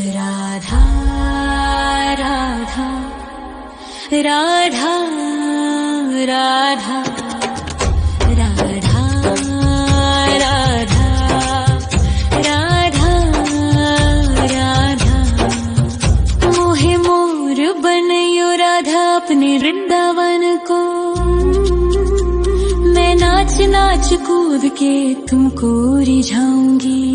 राधा राधा राधा राधा राधा राधा राधा राधा मोहे मोर बनयो राधा अपने वृंदावन को। मैं नाच नाच कूद के तुमको रिझाऊंगी।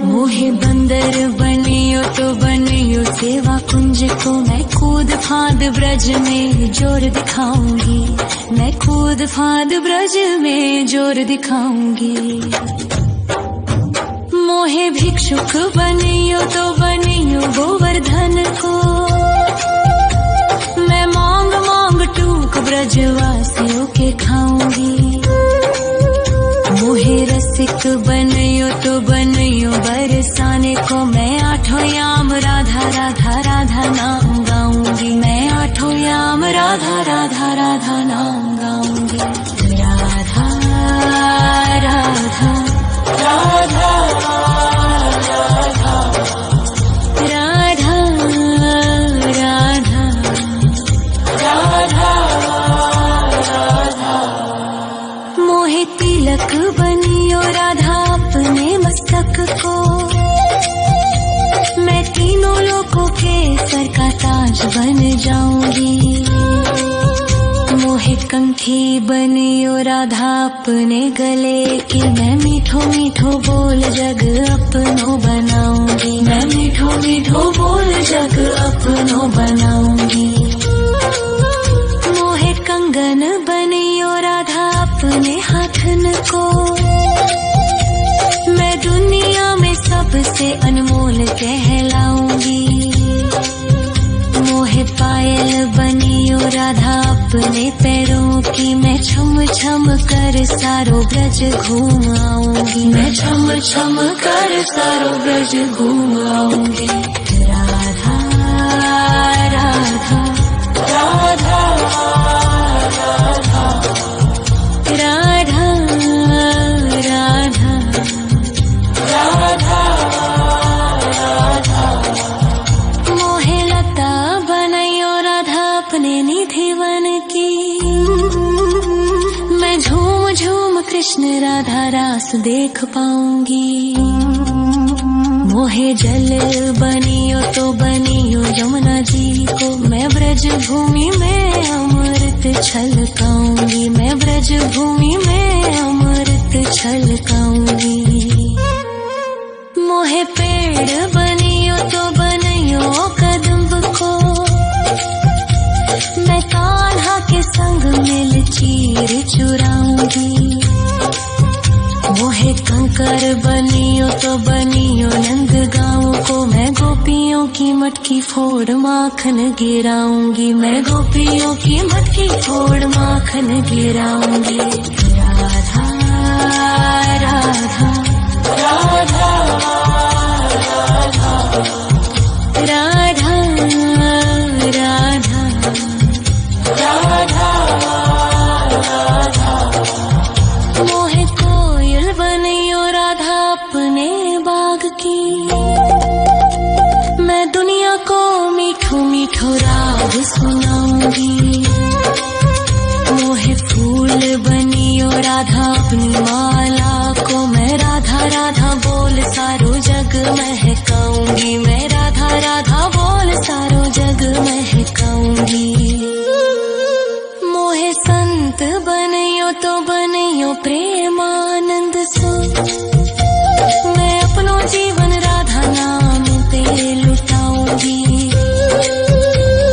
मोहे बंदर बनियो तो बनियो सेवा कुंज को। मैं कूद फांद ब्रज में जोर दिखाऊंगी। मैं कूद फांद ब्रज में जोर दिखाऊंगी। मोहे भिक्षुक बनियो तो बनियो गोवर्धन को। मैं मांग मांग टूक ब्रजवासियों के खाऊंगी। मोहे रसिक बनियो तो बनियो बरसाने को। मैं आठों याम राधा राधा राधा नाम गाऊंगी। मैं आठों याम राधा राधा राधा नाम गाऊंगी। राधा राधा राधा राधा राधा राधा राधा। मोहे तिलक बनियो राधा अपने मस्तक को। मैं तीनों लोगों के सर का ताज बन जाऊंगी। मोहे कंठी बनियो राधा अपने गले की। मैं मीठो मीठो बोल जग अपनो बनाऊंगी। मैं मीठो मीठो बोल जग अपनो बनाऊंगी। मोहे कंगन बनियो राधा अपने हाथन को। मैं दुनिया में सबसे अनमोल कहलाऊंगी। मोहे पायल बनियो राधा अपने पैरों की। मैं छम छम कर सारो ब्रज घूम आऊंगी। मैं छम छम कर सारो ब्रज घूम आऊंगी। राधा राधा राधा राधा राधा राधा राधा। मोहे लता बनयो राधा अपने निधि वन की। मैं झूम झूम कृष्ण राधा रास देख पाऊंगी। मोहे जल बनियो तो बनियो यमुना जी को। मैं ब्रज भूमि में अमृत छलकाऊंगी। मैं ब्रज भूमि में अमृत छलकाऊंगी। मोहे पेड़ बनियो तो बनियो कदम्ब को। मैं कान्हा के संग मिल चीर चुराऊंगी। मोहे कंकर बनियो तो बनियो नंद गाँव को। मैं गोपियों की मटकी फोड़ माखन गिराऊंगी। मैं गोपियों की मटकी फोड़ माखन गिराऊंगी। राधा राधा राधा राधा राधा राधा। मोहे कोयल बनियो राधा अपने बाग की। मैं दुनिया को मीठो मीठो राग सुनाऊंगी। मोहे फूल बनियो राधा अपनी माला को। मैं राधा राधा बोल सारो जग महकाऊंगी। मैं राधा राधा बोल सारो जग महकाऊंगी। मोहे संत बनियो तो बनियो प्रेमानंद सो। मैं अपनो जीवन राधा नाम पे लुटाऊंगी।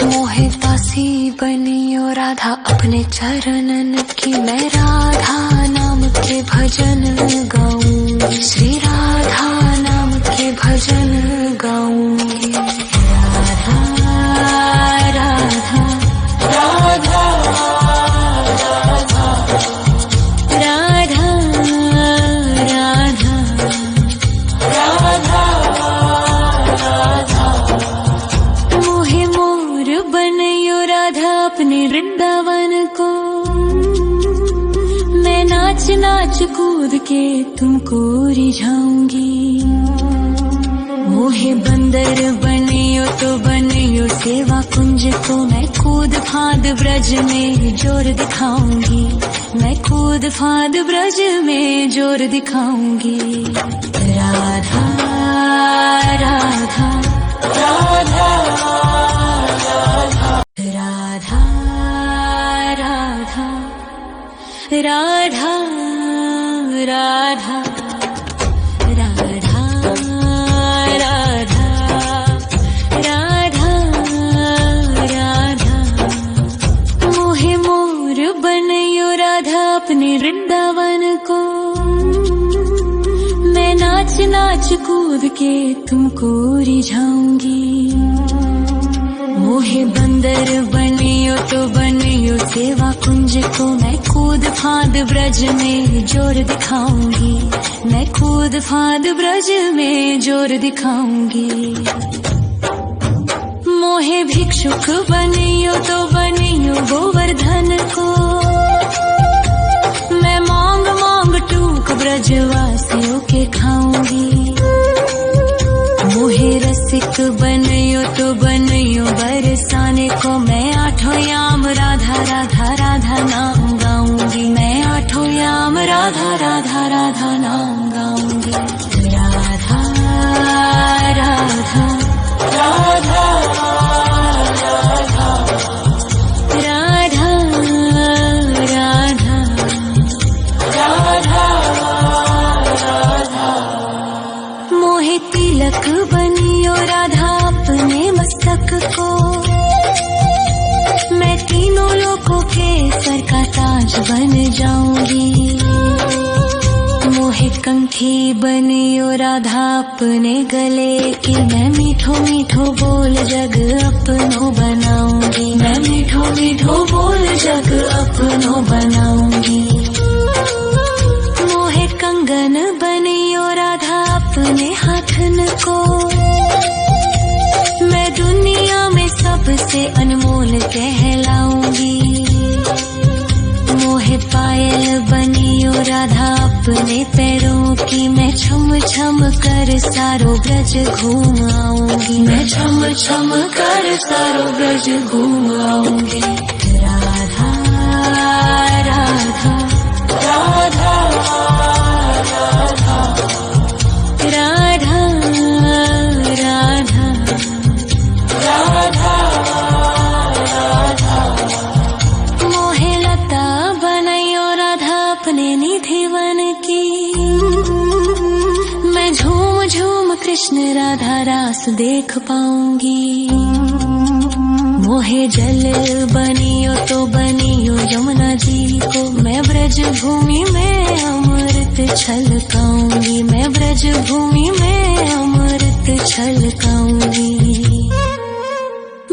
मोहे दासी बनियो राधा अपने चरणन की। मैं राधा नाम के भजन गाऊंगी। श्री राधा नाम के भजन गाऊंगी। राधा राधा राधा राधा राधा राधा। मोहे मोर बनयो राधा अपने वृंदावन को। मैं नाच नाच कूद के तुमको रिझाऊंगी। मोहे बंदर बनियो तो बनियो सेवा कुंज को, मैं कूद फांद ब्रज में जोर दिखाऊंगी, मैं कूद फांद ब्रज में जोर दिखाऊंगी। राधा राधा राधा राधा राधा राधा राधा राधा राधा राधा राधा। मोहे मोर बनयो राधा अपने वृंदावन को, मैं नाच नाच कूद के तुमको रिझाऊंगी। मोहे बंदर बनियो तो बनियो सेवा कुंज को, मैं कूद फांद ब्रज में जोर दिखाऊंगी, मैं कूद फांद ब्रज में जोर दिखाऊंगी। मोहे भिक्षुक बनियो तो बनियो गोवर्धन को, मैं मांग मांग टूक ब्रजवासियों के खाऊंगी। मोहे रसिक बनियो तो बनियो बरसाने को, मैं आठों याम राधा राधा राधा नाम गाऊंगी, मैं आठों याम राधा राधा राधा नाम गाऊंगी। राधा राधा राधा राधा राधा राधा राधा। मोहे तिलक बनियो राधा अपने मस्तक को, मैं तीनों लोकों के सर का ताज बन जाऊंगी। मोहे कंठी बनियो राधा अपने गले की, मैं मीठो मीठो बोल जग अपनो बनाऊंगी, मैं मीठो मीठो बोल जग अपनो बनाऊंगी। मोहे कंगन बनियो राधा अपने हाथन को, मैं दुनिया में सबसे अनमोल कहलाऊंगी। मोहे पायल बनियो राधा अपने पैरों की, मैं छम छम कर सारो ब्रज घूम आऊंगी, मैं छम छम कर सारो ब्रज घूम आऊंगी। राधा राधा राधा राधा राधा राधा राधा। मोहे लता बनयो राधा अपने निधिवन की, मैं झूम झूम कृष्ण राधा रास देख पाऊंगी। मोहे जल बनियो तो बनियो यमुना जी को, मैं ब्रज भूमि में अमृत छलकाऊंगी, मैं ब्रज भूमि में अमृत छलकाऊंगी।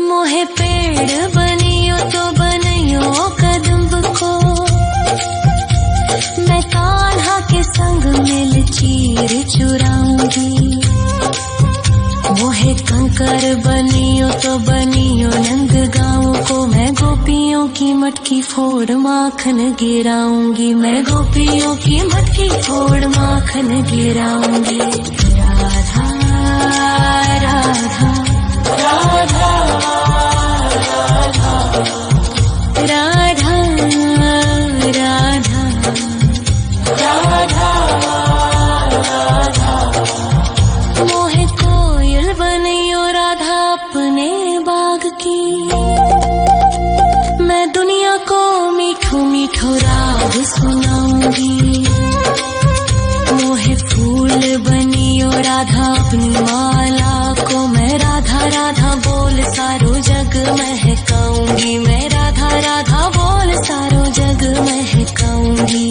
मोहे पेड़ बनियो तो बनियो कदम्ब को, मैं कान्हा के संग मिल चीर चुराऊंगी। मोहे कंकर बनियो तो बनियो नंद गाँव को, मैं गोपियों की मटकी फोड़ माखन गिराऊंगी, मैं गोपियों की मटकी फोड़ माखन गिराऊंगी। राधा राधा राधा राधा राधा राधा राधा। मोहे कोयल बनियो राधा अपने बाग की, मैं दुनिया को मीठो मीठो राग सुनाऊंगी। मोहे फूल बनियो राधा अपनी माला को, मैं राधा राधा बोल सारो जग महकाऊंगी, मैं राधा राधा बोल सारो जग महकाऊंगी।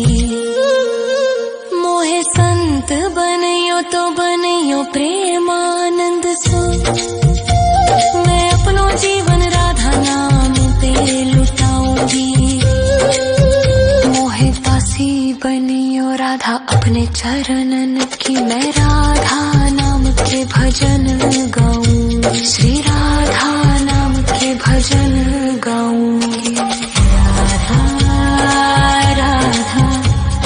मोहे संत बनियो तो बनियो प्रेमानंद सो, मैं अपनो जीवन राधा नाम पे लुटाऊंगी। मोहे दासी बनियो राधा अपने चरणन की, मैं राधा नाम के भजन गाऊंगी, श्री राधा नाम के भजन गाऊंगी। राधा राधा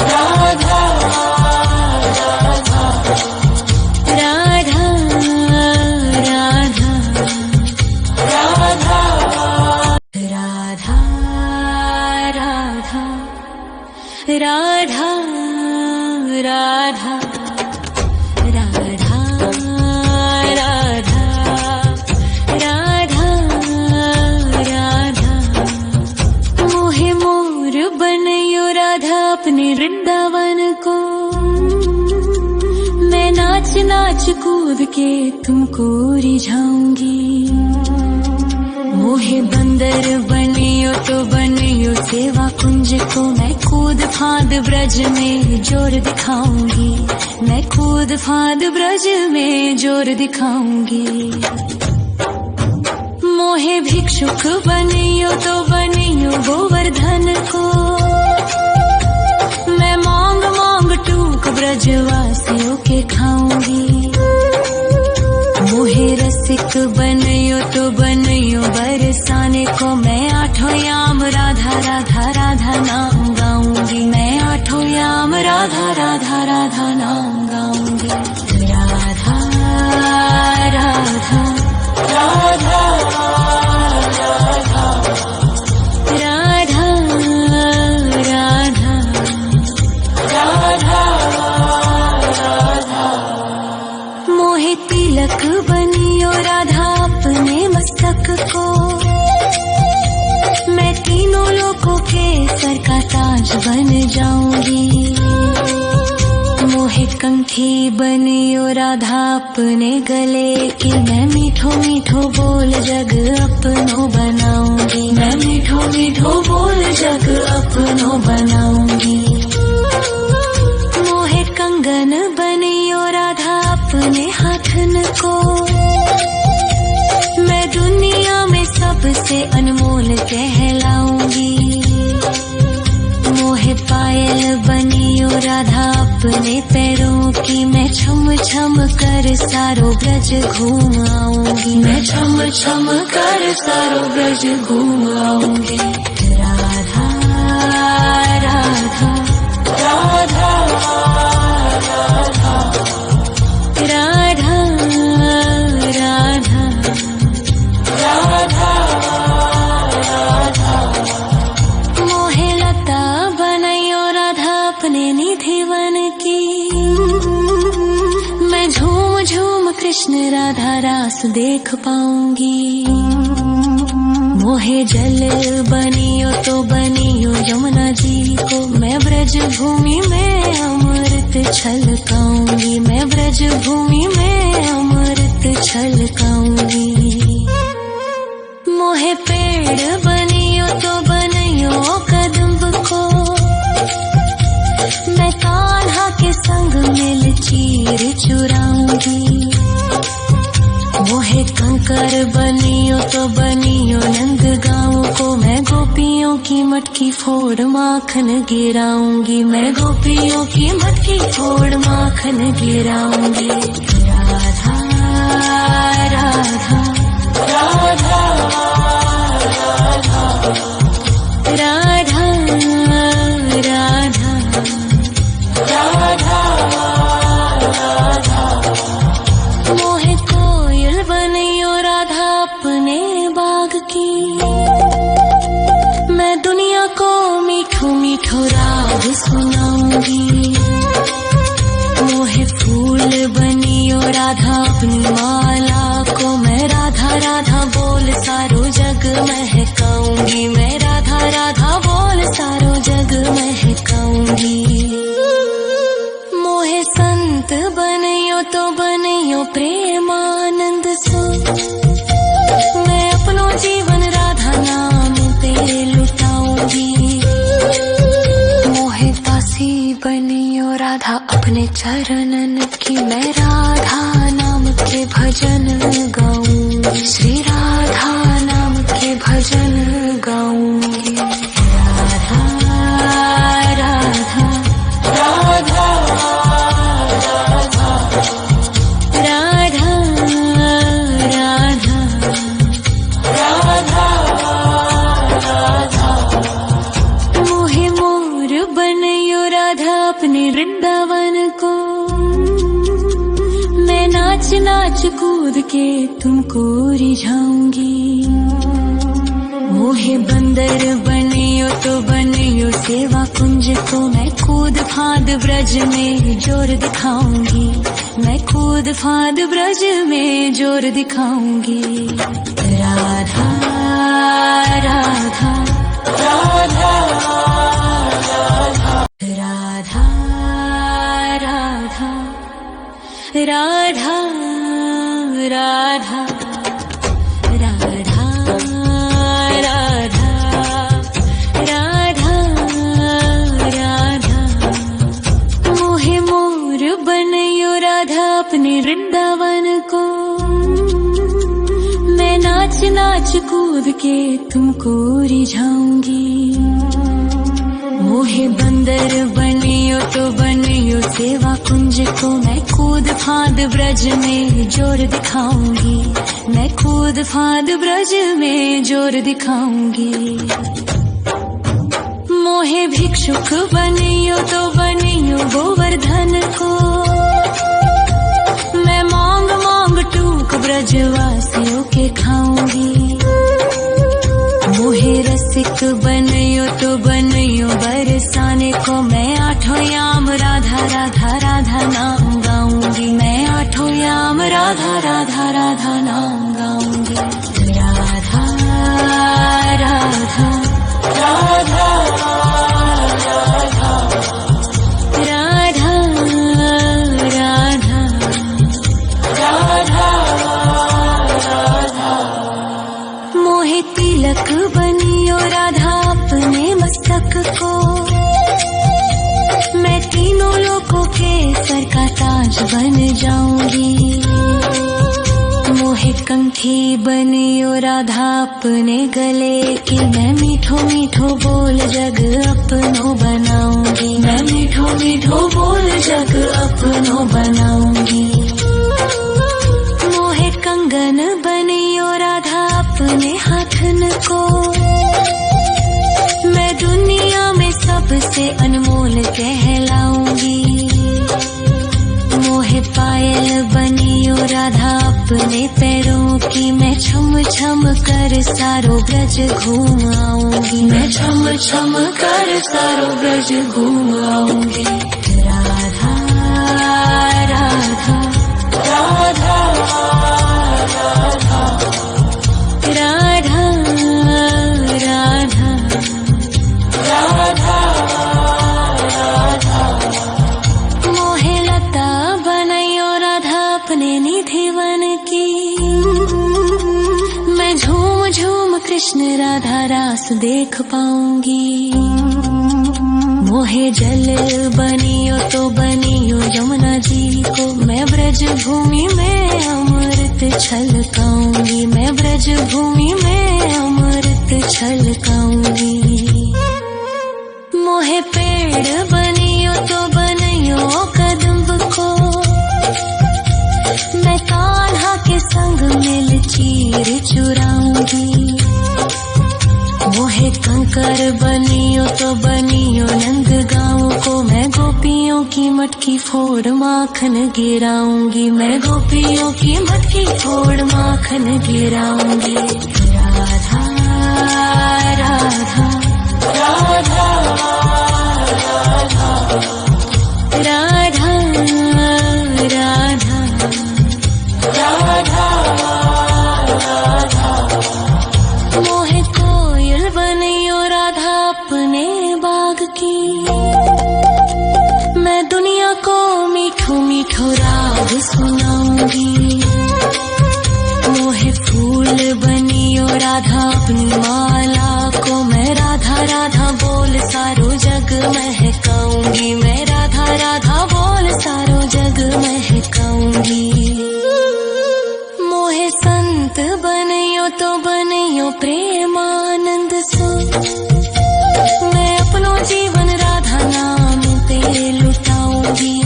राधा राधा राधा नाच कूद के तुमको रिझाऊंगी। मोहे बंदर बनियो तो बनियो सेवा कुंज को, मैं कूद फांद ब्रज में जोर दिखाऊंगी। मैं कूद फांद ब्रज में जोर दिखाऊंगी। मोहे भिक्षुक बनियो तो बनियो गोवर्धन को, मैं मांग मांग टूक ब्रजवासियों के खाऊंगी। मोहे रसिक बनियो तो बनियो बरसाने को, मैं आठों याम राधा राधा राधा नाम गाऊंगी। मैं आठों याम राधा राधा राधा नाम गाऊंगी। राधा राधा राधा तिलक बनियो राधा अपने मस्तक को, मैं तीनों लोगों के सर का ताज बन जाऊंगी। मोहे कंठी बनियो राधा अपने गले की, मैं मीठो मीठो बोल जग अपनो बनाऊंगी। मैं मीठो मीठो बोल जग अपनो बनाऊंगी। मोहे कंगन बनियो राधा अपने हाथन को, मैं दुनिया में सबसे अनमोल कहलाऊंगी। मोहे पायल बनियो राधा अपने पैरों की, मैं छम छम कर सारो ब्रज घूम आऊंगी। मैं छम छम कर सारो ब्रज घूम आऊंगी। राधा राधा राधा राधा राधा राधा राधा। मोहे लता बनायो राधा अपने निधि वन की, मैं झूम झूम कृष्ण राधा रास देख पाऊंगी। मोहे जल बनियो तो बनियो यमुना जी को, मैं ब्रज भूमि में अमृत छलकाऊंगी। मैं ब्रज भूमि में अमृत छलकाऊंगी। मोहे पेड़ बनियो तो बनियो कदम्ब को, मैं कान्हा के संग मिल चीर चुराऊंगी। मोहे कंकर बनियो तो बनियो नंद गाँव को, मैं गोपियों की मटकी फोड़ माखन गिराऊंगी। मैं गोपियों की मटकी फोड़ माखन गिराऊंगी। राधा राधा राधा राधा राधा राधा राधा। मोहे कोयल बनियो राधा अपने बाग की, मैं दुनिया को मीठो मीठो राग सुनाऊंगी। मोहे फूल बनियो राधा अपनी माला को, मैं राधा राधा बोल सारो जग महकाऊंगी। मैं राधा राधा बोल सारो जग महकाऊंगी। मोहे संत बनियो तो बनियो प्रेमानंद सो, मैं अपनो जीवन राधा नाम पे लुटाऊंगी। मोहे दासी बनियो राधा अपने चरणन की, मैं राधा नाम के भजन गाऊंगी। श्री राधा नाम के भजन गाऊंगी। राधा राधा राधा राधा राधा राधा राधा। मोहे मोर बनियो राधा अपने वृंदावन को, मैं नाच नाच कूद के तुमको रिझाऊंगी। मोहे बंदर बनियो तो बनियो सेवा कुंज को, मैं कूद फांद ब्रज में जोर दिखाऊंगी। मैं कूद फांद ब्रज में जोर दिखाऊंगी। राधा राधा राधा राधा राधा राधा राधा राधा राधा राधा राधा मोहे मोर बनयो राधा अपने वृंदावन को। मैं नाच नाच कूद के तुमको रिझाऊंगी। मोहे बंदर बनियो तो बनियो सेवा कुंज को। मैं कूद फांद ब्रज में जोर दिखाऊंगी। मैं कूद फांद ब्रज में जोर दिखाऊंगी। मोहे भिक्षुक बनियो तो बनियो गोवर्धन को। मैं मांग मांग टूक ब्रजवासियों के खाऊंगी। मोहे रसिक बनियो तो बनियो बरसाने को। मैं आठों याम राधा राधा राधा नाम गाऊंगी। मैं आठों याम राधा राधा राधा नाम गाऊंगी। राधा राधा राधा राधा राधा राधा राधा राधा मोहे तिलक बनियो राधा अपने मस्तक को। मैं तीनों लोगों के सर का ताज बन जाऊंगी। मोहे कंठी बनियो राधा अपने गले की। मैं मीठो मीठो बोल जग अपनो बनाऊंगी। मैं मीठो मीठो बोल जग अपनो बनाऊंगी। मोहे कंगन बनियो राधा अपने हाथन को। मैं दुनिया में सबसे अनमोल कहलाऊंगी। मोहे पायल बनियो राधा अपने पैरों की। मैं छम छम कर सारो ब्रज घूम आऊंगी। मैं छम छम कर सारो ब्रज घूम आऊंगी। राधा राधा राधा राधा राधा राधा राधा राधा मोहे लता बनयो राधा अपने निधि वन की। मैं झूम झूम कृष्ण राधा रास देख पाऊंगी। मोहे जल बनियो तो बनियो यमुना जी को। मैं ब्रज भूमि में अमृत छलकाऊंगी। मैं ब्रज भूमि में अमृत छलकाऊंगी। मोहे पेड़ बनियो तो बनियो कदम्ब को। मैं कान्हा के संग मिल चीर चुराऊंगी। मोहे कंकर बनियो तो बनियो नंद गाँव को। मैं गोपियों की मटकी फोड़ माखन गिराऊंगी। मैं गोपियों की मटकी फोड़ माखन गिराऊंगी। राधा राधा राधा राधा राधा राधा राधा मोहे कोयल बनियो राधा अपने बाग की। मैं दुनिया को मीठो मीठो राग सुनाऊंगी। मोहे फूल बनियो राधा अपनी माला को। मैं राधा राधा बोल सारो जग महकाऊंगी। मैं राधा राधा बोल सारो जग महकाऊंगी। मोहे संत बनियो तो बनियो प्रेमानंद सो। मैं अपनो जीवन राधा नाम पे लुटाऊंगी।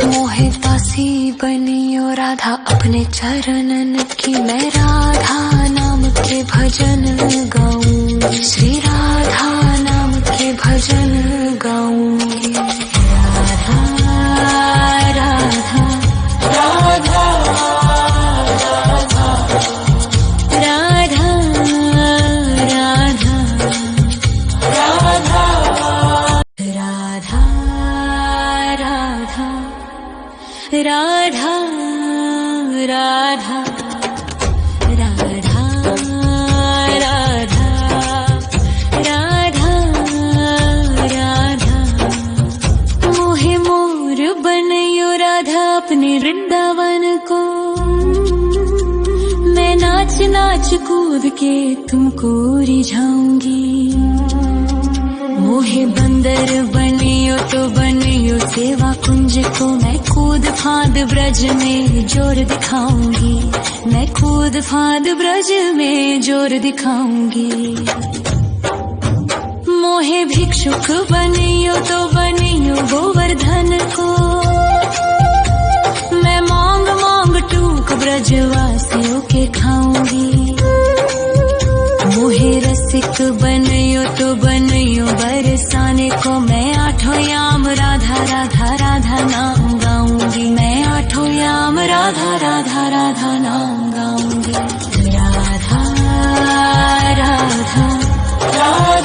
मोहे दासी बनियो राधा अपने चरणन की। मैं राधा नाम के भजन गाऊंगी। श्री राधा नाम के भजन गाऊंगी। राधा राधा राधा राधा राधा राधा राधा राधा राधा राधा राधा राधा राधा राधा मोहे मोर बनयो राधा नाच नाच कूद के तुमको रिझाऊंगी। मोहे बंदर बनियो तो बनियो सेवा कुंज को, मैं कूद फांद ब्रज में जोर दिखाऊंगी। मैं कूद फांद ब्रज में जोर दिखाऊंगी। मोहे भिक्षुक बनियो तो बनियो गोवर्धन को, मैं मांग मांग टूक ब्रजवासियों के खाऊंगी। मोहे रसिक बनियो तो बनियो बरसाने को, मैं आठों याम राधा राधा राधा नाम गाऊंगी। मैं आठों याम राधा राधा राधा नाम गाऊंगी। राधा राधा राधा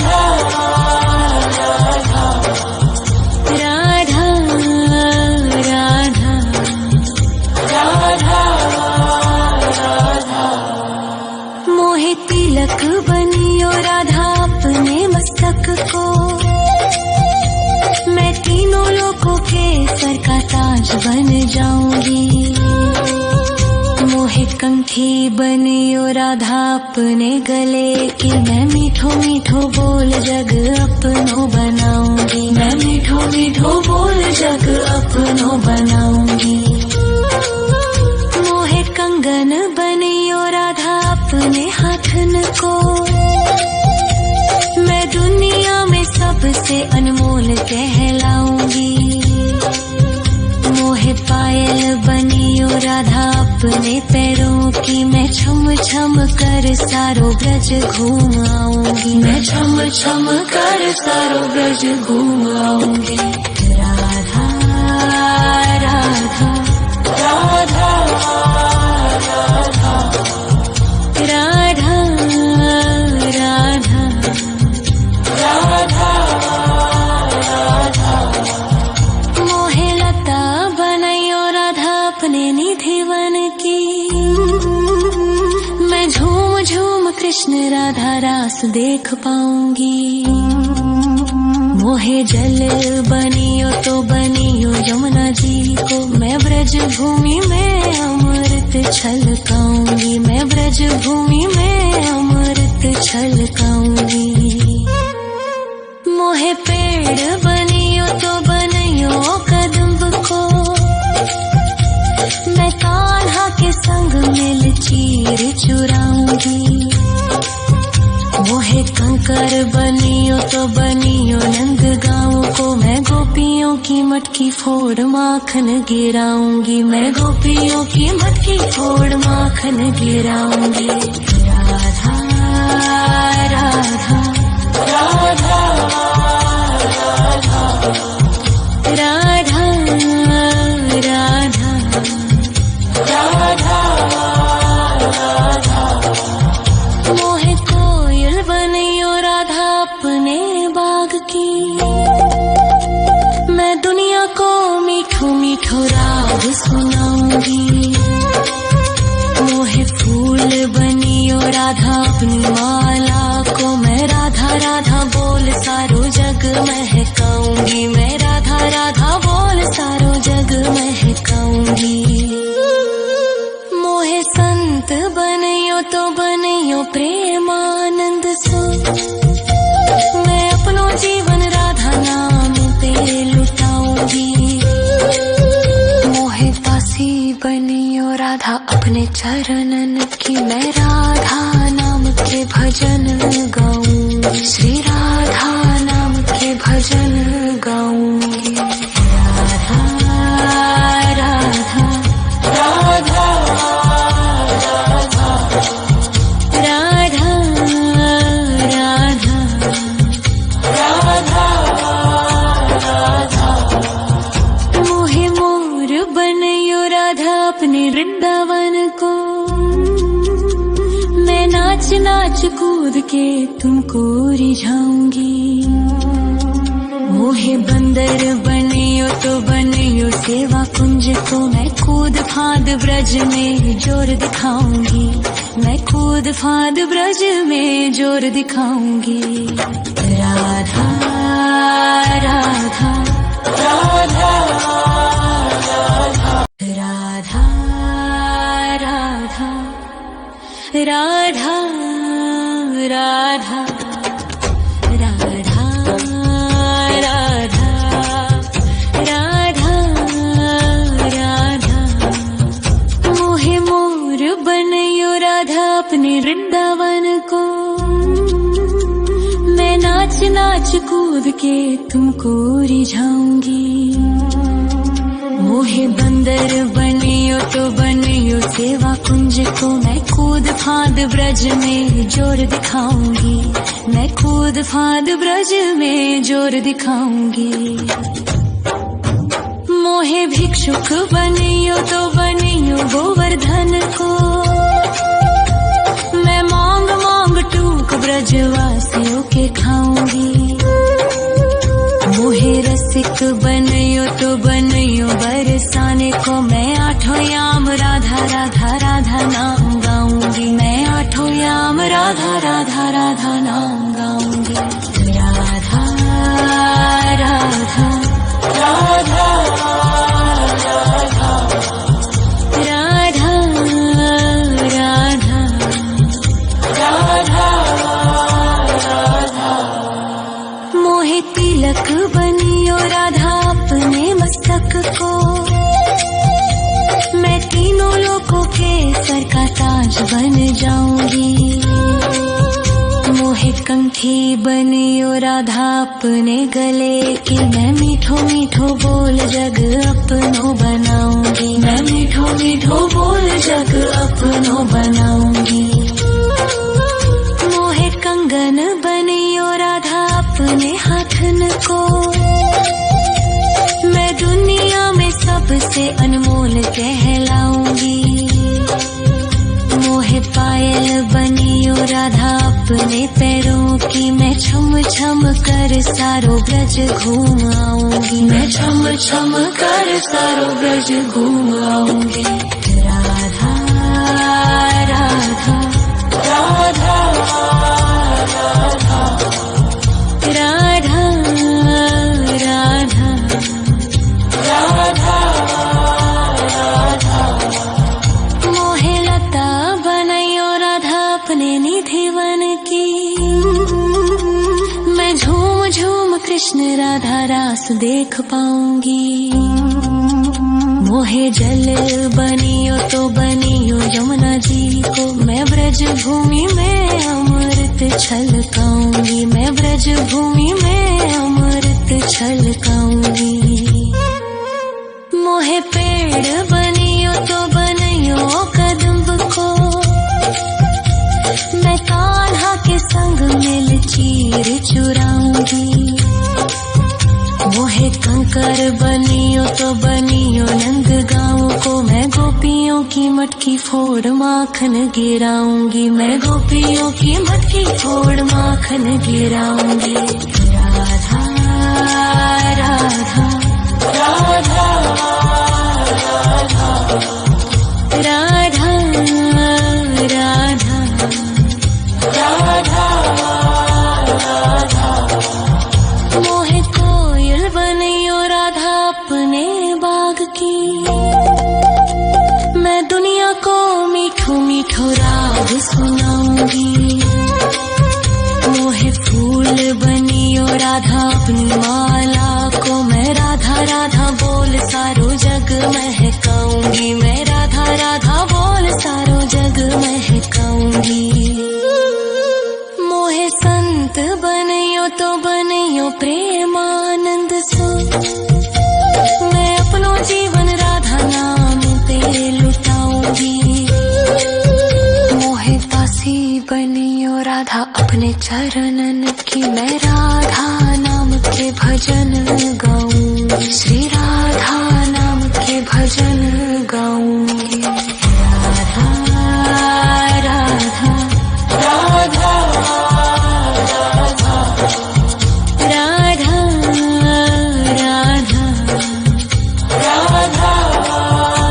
तिलक बनियो राधा अपने मस्तक को, मैं तीनों लोकों के सर का ताज बन जाऊंगी। मोहे कंठी बनियो राधा अपने गले की, मैं मीठो मीठो बोल जग अपनो बनाऊंगी। मैं मीठो मीठो बोल जग अपनो बनाऊंगी। मोहे कंगन बनियो राधा अपने हाथन को, मैं दुनिया में सबसे अनमोल कहलाऊंगी। मोहे पायल बनियो राधा अपने पैरों की, मैं छम छम कर सारो ब्रज घूम आऊंगी। मैं छम छम कर सारो ब्रज घूम आऊंगी। राधा राधा राधा राधा राधा राधा राधा। मोहे लता बनयो राधा अपने निधिवन की, मैं झूम झूम कृष्ण राधा रास देख पाऊंगी। मोहे जल बनियो तो बनियो यमुना जी को, मैं ब्रज भूमि में अमृत छलकाऊंगी। मैं ब्रज भूमि में अमृत छलकाऊंगी। मोहे पेड़ बनियो तो बनियो कदम्ब को, मैं कान्हा के संग मिल चीर चुराऊंगी। मोहे कंकर बनियो तो बनियो नंद गाँव को, मैं गोपियों की मटकी फोड़ माखन गिराऊंगी। मैं गोपियों की मटकी फोड़ माखन गिराऊंगी। राधा राधा राधा राधा राधा राधा राधा। मोहे कोयल बनियो राधा अपने बाग की, मैं दुनिया को मीठो मीठो राग सुनाऊंगी। मोहे फूल बनियो राधा अपनी माला को, मैं राधा राधा बोल सारो जग महकाऊंगी। मैं राधा राधा बोल सारो जग महकाऊंगी। मोहे संत बनियो तो बनियो प्रेमानंद सो, मैं अपनो जीवन राधा नाम पे लुटाऊंगी। मोहे दासी बनियो राधा अपने चरणन की, मैं राधा नाम के भजन गाऊंगी। श्री राधा नाम के भजन गाऊंगी। राधा राधा राधा राधा राधा राधा राधा। मोहे मोर बनियो राधा अपने वृंदावन को, मैं नाच नाच कूद के तुमको रिझाऊंगी। मोहे बंदर बनियो तो बनियो सेवा कुंज को, मैं कूद फांद ब्रज में जोर दिखाऊंगी। मैं कूद फांद ब्रज में जोर दिखाऊंगी। राधा राधा राधा राधा राधा राधा राधा राधा राधा राधा राधा राधा मोहे मोर बनयो राधा अपने वृंदावन को मैं नाच नाच कूद के तुमको रिझाऊंगी मोहे बंदर बनियो तो बनियो सेवा कुंज को मैं कूद फांद ब्रज में जोर दिखाऊंगी मैं कूद फांद ब्रज में जोर दिखाऊंगी मोहे भिक्षुक बनियो तो बनियो गोवर्धन को मैं मांग मांग टूक ब्रजवासियों के खाऊंगी मोहे रसिक बनियो तो बनियो बरसाने को मैं आठों याम राधा राधा राधा नाम गाऊंगी मैं आठों याम राधा राधा राधा नाम गाऊंगी राधा राधा राधा राधा राधा राधा राधा मोहे तिलक बनियो राधा अपने मस्तक को मैं तीनों लोगों के सर का ताज बन जाऊंगी मोहे कंठी बनियो राधा अपने गले की मैं मीठो मीठो बोल जग अपनो बनाऊंगी मैं मीठो मीठो बोल जग अपनो बनाऊंगी मोहे कंगन बनियो राधा अपने हाथन को मैं दुनिया में सबसे अनमोल कहलाऊंगी मोहे पायल बनियो राधा अपने पैरों की मैं छम छम कर सारो ब्रज घूम आऊंगी मैं छम छम कर सारो ब्रज घूम आऊंगी राधा राधा राधा राधा राधा राधा राधा राधा मोहे लता बनयो राधा अपने निधि वन की मैं झूम झूम कृष्ण राधा रास देख पाऊंगी मोहे जल बनियो तो बनियो यमुना जी को मैं ब्रज भूमि में अमृत छलकाऊंगी मैं ब्रज भूमि में अमृत छलकाऊंगी मोहे पेड़ बनियो तो बनियो कदम्ब को मैं कान्हा के संग मिल चीर चुराऊंगी मोहे कंकर बनियो तो बनियो नंद गाँव को मैं गोपियों की मटकी फोड़ माखन गिराऊंगी मैं गोपियों की मटकी फोड़ माखन गिराऊंगी राधा राधा राधा राधा राधा राधा राधा मोहे कोयल बनियो राधा अपने बाग की मैं दुनिया को मीठो मीठो राग सुनाऊंगी मोहे फूल बनियो राधा अपनी माला को मैं राधा राधा बोल सारो जग महकाऊंगी मैं राधा राधा बोल सारो जग महकाऊंगी मोहे संत बनियो तो बनियो प्रेमानंद सो मैं अपनो जीवन राधा नाम पे लुटाऊंगी मोहे दासी बनियो राधा अपने चरणन की मैं राधा नाम के भजन गा